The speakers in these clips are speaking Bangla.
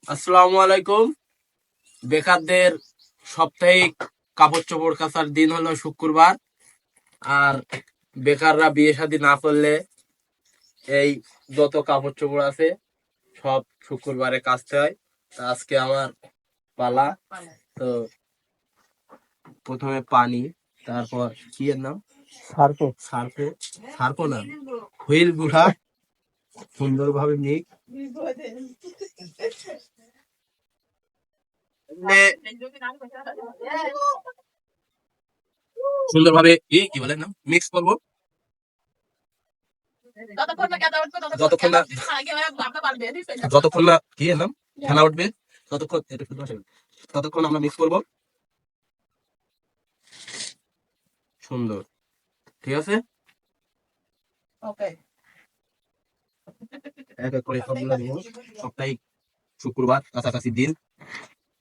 আসসালামু আলাইকুম। বেকারদের সাপ্তাহিক কাপড় চোপড় কাচার দিন হলো শুক্রবার। আর বেকাররা বিয়ে শাদী না করলে এই যত কাপড় চোপড় আছে সব শুক্রবারে কাচতে হয়। তা আজকে আমার পালা। তো প্রথমে পানি, তারপর কি এর নাম, সার্পো সার্পো সার্পো না, হুইল গুঁড়া সুন্দরভাবে সুন্দরভাবে কি বলে না মিক্স করবো যতক্ষণ না যতক্ষণ না কি এর নাম ফেনা উঠবে, ততক্ষণ এটা শুধু আসে ততক্ষণ আমরা মিক্স করবো। সুন্দর, ঠিক আছে। এক এক করে সবগুলো নিব। সপ্তাহে শুক্রবার কাছাকাছি দিন,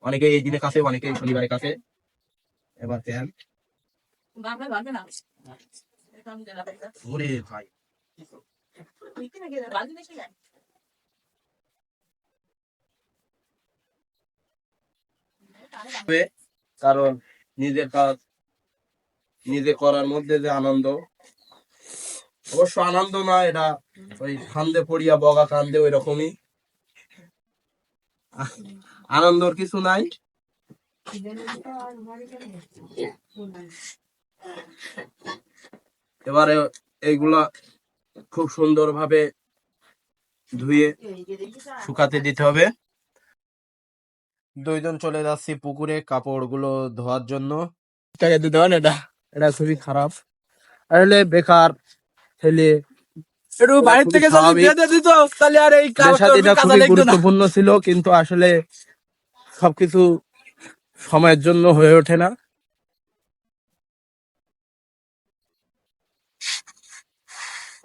অনেকে এই দিনে কাছে, অনেকে শনিবারে কাছে। এবার তেল ওরে ভাই, কারণ নিজের কাজ নিজে করার মধ্যে যে আনন্দ, অবশ্য আনন্দ না এটা, ওই ফান্দে পড়িয়া বগা কান্দে ওই রকমই। আনন্দর কিছু নাই। এবারে এইগুলা খুব সুন্দরভাবে ধুয়ে শুকাতে দিতে হবে। দুইজন চলে যাচ্ছি পুকুরে কাপড়গুলো ধোয়ার জন্য। টাকা দিতে হয় না, এটা এটা খুবই খারাপ। আসলে বেকার ছেলে একটু বাড়ির থেকে যদি দিয়ে দিত তাহলে আর এই কাজটা খুবই গুরুত্বপূর্ণ ছিল, কিন্তু আসলে সবকিছু সময়ের জন্য হয়ে ওঠে না।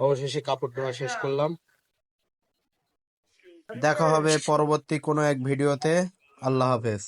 অবশেষে কাপড় ধোয়া শেষ করলাম। দেখা হবে পরবর্তী কোনো এক ভিডিওতে। আল্লাহ হাফেজ।